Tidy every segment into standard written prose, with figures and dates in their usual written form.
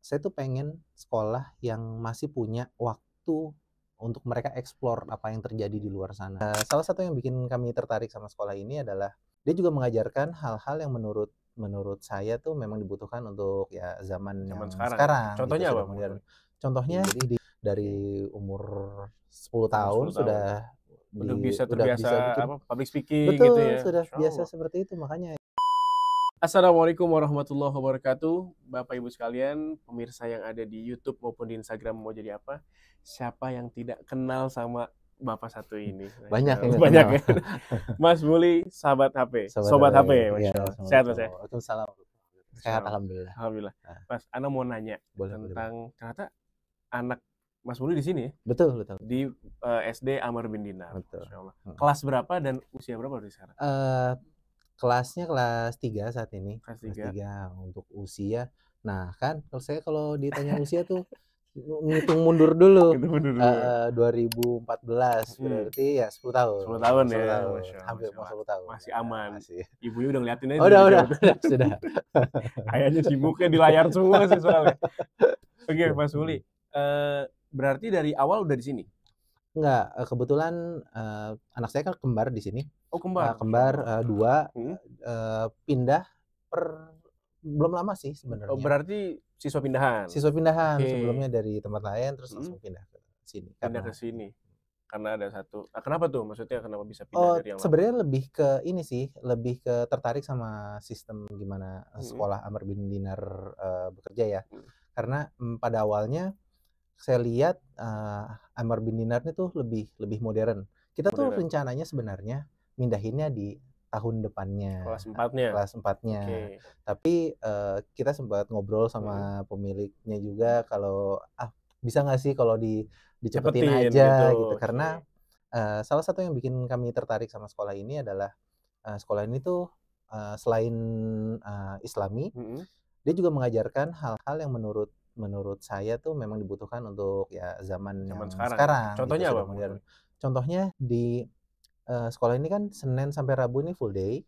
saya tuh pengen sekolah yang masih punya waktu untuk mereka explore apa yang terjadi di luar sana. Salah satu yang bikin kami tertarik sama sekolah ini adalah dia juga mengajarkan hal-hal yang menurut saya tuh memang dibutuhkan untuk ya zaman yang sekarang gitu, Contohnya sudah apa, modern. Mas? Contohnya Jadi dari umur 10 umur tahun 10 tahun. Udah bisa udah terbiasa bisa bikin, public speaking gitu betul, ya. sudah Masya biasa Allah. seperti itu. Makanya Assalamualaikum warahmatullahi wabarakatuh. Bapak Ibu sekalian, pemirsa yang ada di YouTube maupun di Instagram mau jadi apa? Siapa yang tidak kenal sama Bapak satu ini? banyak Masya yang Allah. nggak Banyak kenal. ya. Mas Muli, sahabat HP. Sobat HP, HP, iya, Masya Allah. Sehat Mas Assalamualaikum. ya? Waalaikumsalam. Masya Sehat, Allah. alhamdulillah. Alhamdulillah. Nah, Mas, Ana mau nanya boleh, tentang ternyata anak Mas Muli di sini ya? betul, betul, Di SD Amr bin Dinar. betul. Masya Allah. Kelas berapa dan usia berapa dari sekarang? Kelasnya kelas 3 saat ini. Kelas Kelas 3. 3 untuk usia. Nah, kan kalau ditanya usia tuh ngitung mundur dulu. Itu dulu. 2014 berarti ya 10 tahun. 10 tahun 10 ya, tahun. Masya Allah, Hampir Masya mau Allah. 10 tahun. Masih Ya, aman. masih. Ibunya udah ngeliatin aja Oh, dari udah, jauh. sudah. Kayaknya sibuknya di layar semua sih soalnya. Oke, Mas Muli. Berarti dari awal udah di sini? Enggak, kebetulan anak saya kan kembar di sini. Oh, kembar. Kembar 2, Hmm? pindah belum lama sih Oh, sebenarnya. berarti siswa pindahan. Siswa pindahan, Oke. sebelumnya dari tempat lain terus langsung pindah ke sini. Pindah ke sini. Karena ada satu. Kenapa tuh? Maksudnya kenapa bisa pindah Oh, dari yang lama? sebenarnya lebih ke ini sih, lebih ke tertarik sama sistem gimana sekolah Amr bin Dinar bekerja ya. Karena pada awalnya saya lihat Amr bin Dinar ini tuh lebih modern. Kita tuh rencananya sebenarnya mindahinnya di tahun depannya. Kelas 4-nya. Kelas 4-nya. Oke. Tapi kita sempat ngobrol sama pemiliknya juga kalau bisa nggak sih kalau dicepetin aja gitu. Karena salah satu yang bikin kami tertarik sama sekolah ini adalah sekolah ini tuh selain Islami, dia juga mengajarkan hal-hal yang menurut saya tuh memang dibutuhkan untuk ya zaman yang sekarang. Contohnya gitu, apa? modern. Contohnya di sekolah ini kan Senin sampai Rabu ini full day.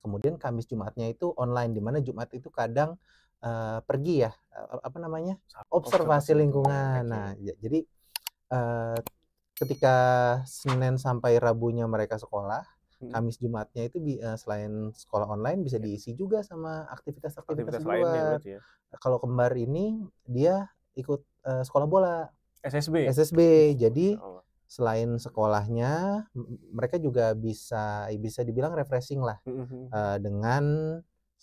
Kemudian Kamis Jumatnya itu online, di mana Jumat itu kadang pergi ya, observasi lingkungan. Nah, jadi ketika Senin sampai Rabunya mereka sekolah, Kamis Jumatnya itu selain sekolah online bisa diisi juga sama aktivitas lainnya luar. berarti ya. Kalau kembar ini dia ikut sekolah bola SSB. Jadi selain sekolahnya mereka juga bisa dibilang refreshing lah dengan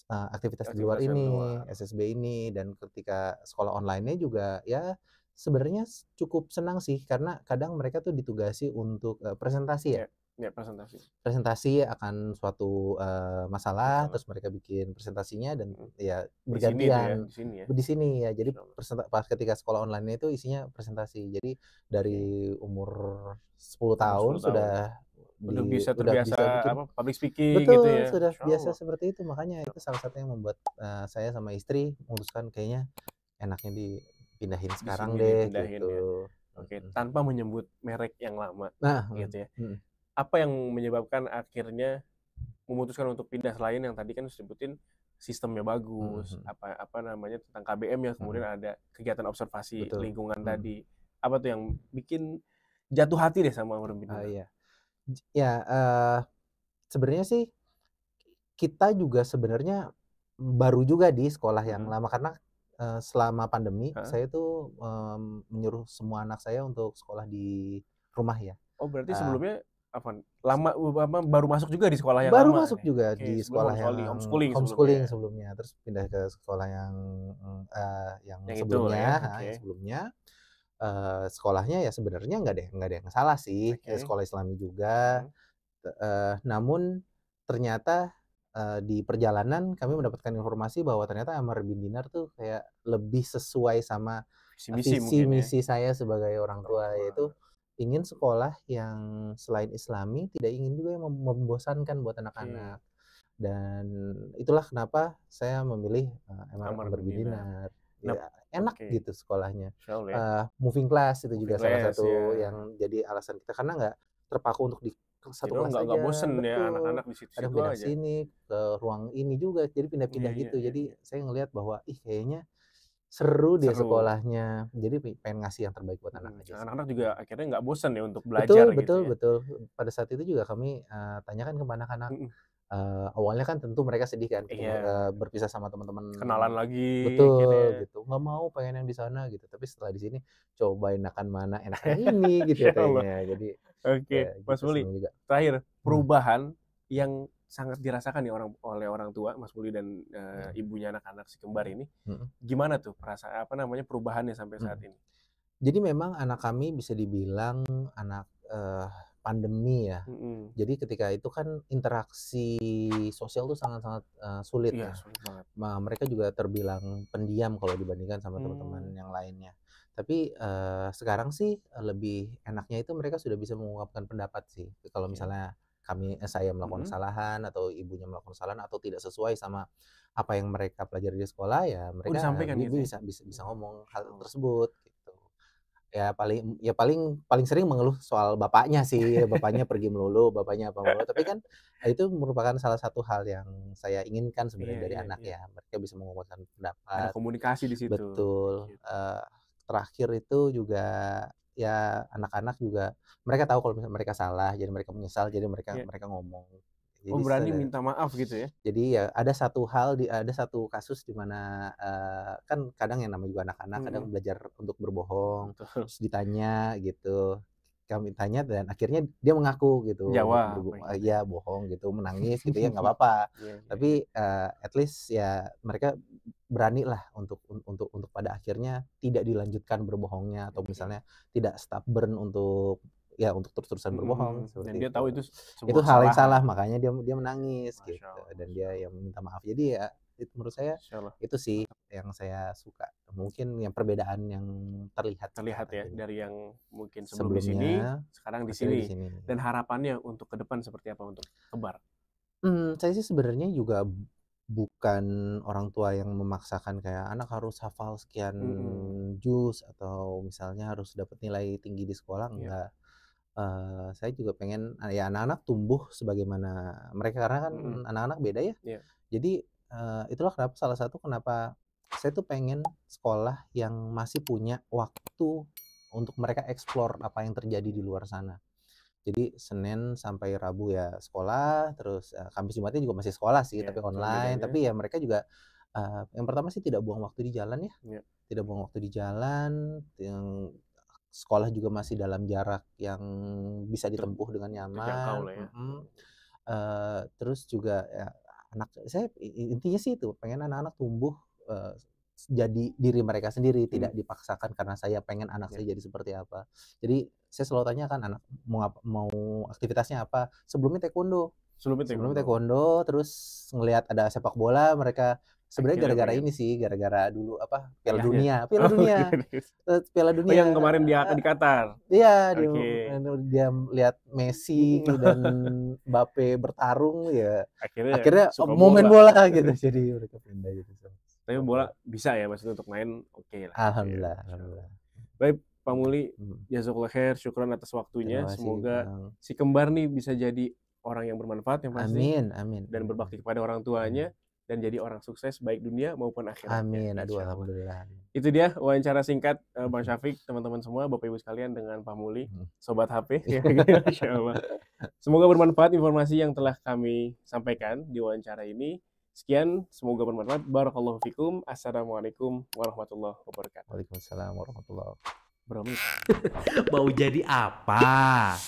aktivitas di luar ini, SSB ini. Dan ketika sekolah online-nya juga ya sebenarnya cukup senang sih, karena kadang mereka tuh ditugasi untuk presentasi ya. Ya, presentasi akan suatu masalah, terus mereka bikin presentasinya dan ya bergantian di sini ya. Jadi pas ketika sekolah online itu isinya presentasi. Jadi dari umur 10 tahun sudah bisa terbiasa bikin public speaking. Betul, gitu ya. sudah biasa seperti itu. Makanya itu salah satu yang membuat saya sama istri memutuskan kayaknya enaknya dipindahin sekarang deh gitu. Ya. Oke, tanpa menyebut merek yang lama. Nah, gitu ya. Apa yang menyebabkan akhirnya memutuskan untuk pindah, selain yang tadi kan disebutin sistemnya bagus, apa namanya tentang KBM ya, kemudian ada kegiatan observasi lingkungan tadi. Apa tuh yang bikin jatuh hati deh sama Amr bin Dinar? Iya. Ya, sebenarnya sih kita juga sebenarnya baru juga di sekolah yang lama, karena selama pandemi saya tuh menyuruh semua anak saya untuk sekolah di rumah ya. Oh, berarti sebelumnya baru masuk juga di sekolah yang baru lama? Masuk juga di sekolah yang homeschooling sebelumnya, terus pindah ke sekolah yang sebelumnya. Yang sebelumnya sekolahnya ya sebenarnya nggak ada yang salah sih, sekolah Islami juga. Namun ternyata di perjalanan kami mendapatkan informasi bahwa ternyata Amr bin Dinar tuh kayak lebih sesuai sama visi misi saya sebagai orang tua, yaitu ingin sekolah yang selain Islami, tidak ingin juga yang membosankan buat anak-anak. Dan itulah kenapa saya memilih Amr bin Dinar. Ya, enak gitu sekolahnya. Moving class itu juga salah satu yang jadi alasan kita, karena nggak terpaku untuk di satu kelas aja. Nggak bosen ya anak-anak di situ-situ Ada pindah aja. sini ke ruang ini juga, jadi pindah-pindah gitu. Jadi saya ngelihat bahwa kayaknya seru deh Seru. sekolahnya. Jadi pengen ngasih yang terbaik buat anak aja sih. Anak-anak juga akhirnya nggak bosan ya untuk belajar Betul gitu betul ya? betul. Pada saat itu juga kami, tanyakan ke anak-anak, Mhm. awalnya kan tentu mereka sedih kan ketemu, Iya, berpisah sama teman-teman. kenalan lagi Betul akhirnya. gitu, "Nggak mau, pengen yang di sana," gitu. Tapi setelah di sini, "Coba enakan mana, enak yang ini," gitu Ya Allah. katanya. Jadi ya Oke, Mas gitu, Muli, seneng juga. terakhir, Mhm perubahan yang sangat dirasakan nih oleh orang tua Mas Muli dan, mhm ibunya anak-anak si kembar ini, mhm gimana tuh apa namanya, perubahannya sampai saat mhm. ini? Jadi memang anak kami bisa dibilang anak, pandemi ya. Mhm. Jadi ketika itu kan interaksi sosial tuh sangat-sangat, sulit Iya, ya. sulit banget. Mereka juga terbilang pendiam kalau dibandingkan sama teman-teman Mmm, yang lainnya. Tapi, sekarang sih, lebih enaknya itu mereka sudah bisa mengungkapkan pendapat sih. Kalau oke. misalnya saya melakukan Mhm. kesalahan atau ibunya melakukan kesalahan atau tidak sesuai sama apa yang mereka pelajari di sekolah, ya Oh, mereka, disampaikan gitu ya? bisa ngomong hal Oh, tersebut gitu. Ya paling paling sering mengeluh soal bapaknya sih, bapaknya pergi melulu, bapaknya apa melulu, tapi kan itu merupakan salah satu hal yang saya inginkan iya sebenarnya dari iya anak iya. ya, mereka bisa mengemukakan Ada pendapat. komunikasi di situ, Betul, gitu. terakhir itu juga ya anak-anak juga mereka tahu kalau misalnya mereka salah, jadi mereka menyesal, jadi mereka Iya. mereka ngomong. Oh, Jadi berani minta maaf gitu ya? ada satu kasus di mana, kan kadang yang namanya juga anak-anak kadang Mhm, belajar untuk berbohong, betul. terus ditanya gitu, kami tanya dan akhirnya dia mengaku gitu, Jawab kayak gitu ya? iya bohong gitu, menangis gitu ya nggak apa-apa. Iya iya iya. Tapi, at least ya mereka beranilah untuk pada akhirnya tidak dilanjutkan berbohongnya atau Oke. misalnya tidak stubborn untuk terus-terusan Mhm berbohong, mhm. Dan seperti dia itu. tahu itu Itu sebuah hal yang salah, kesalahan. makanya dia menangis Masya gitu, Allah dan masya dia Allah. yang meminta maaf. Jadi ya itu menurut saya, Masya Allah. itu sih yang saya suka. Mungkin yang perbedaan yang terlihat Terlihat sekarang ya, ini. dari yang mungkin sebelum di sini, Sebelumnya, sekarang di akhirnya sini. di sini. Dan harapannya untuk ke depan seperti apa untuk kembar? Saya sih sebenarnya juga bukan orang tua yang memaksakan kayak anak harus hafal sekian Mhm. juz atau misalnya harus dapat nilai tinggi di sekolah, Iya. enggak. Saya juga pengen, ya anak-anak tumbuh sebagaimana mereka, karena kan Mhm. anak-anak beda ya. Iya. Jadi, itulah salah satu kenapa saya tuh pengen sekolah yang masih punya waktu untuk mereka explore apa yang terjadi di luar sana. Jadi Senin sampai Rabu ya sekolah, terus, Kamis Jumatnya juga masih sekolah sih, Iya. tapi Cuman online. bedanya Tapi ya mereka juga, yang pertama sih tidak buang waktu di jalan ya, iya. tidak buang waktu di jalan, yang sekolah juga masih dalam jarak yang bisa Ter ditempuh dengan terjangkau nyaman, lah ya. terus juga ya saya intinya sih itu, pengen anak-anak tumbuh, jadi diri mereka sendiri, Mhm. tidak dipaksakan karena saya pengen anak Iya. saya jadi seperti apa. Jadi saya selalu tanyakan anak mau aktivitasnya apa, Sebelumnya sebelumnya taekwondo. taekwondo, terus ngelihat ada sepak bola mereka sebenarnya Akhirnya gara-gara pengen ini sih, gara-gara dulu apa, Piala ayahnya? Dunia Piala Oh, Dunia, Piala oh yang Dunia, kemarin di Qatar? iya, Oke. dia lihat Messi Mhm. dan Mbappe bertarung, ya Akhirnya akhirnya, suka mau main bola. bola gitu, jadi mereka pindah gitu Tapi sepak bola bola. bisa ya maksudnya untuk main oke lah gitu ya, Alhamdulillah Masya Allah. alhamdulillah. Baik, Pak Mhm Muli, mhm. jazakallah khair, syukron atas Terima waktunya. kasih Semoga Bang. si kembar nih bisa jadi orang yang bermanfaat yang pasti Amin amin dan amin berbakti amin kepada orang amin. tuanya dan jadi orang sukses baik dunia maupun akhiratnya, Amin, aduh insya Allah. alhamdulillah. Itu dia wawancara singkat Bang Syafiq, teman-teman semua, Bapak Ibu sekalian dengan Pak Muli, Mhm. sobat HP, ya, Masya Allah. Semoga bermanfaat informasi yang telah kami sampaikan di wawancara ini. Sekian, semoga bermanfaat. Barakallahu fikum. Assalamualaikum warahmatullahi wabarakatuh. Waalaikumsalam warahmatullah. Berapa menit? Mau jadi apa?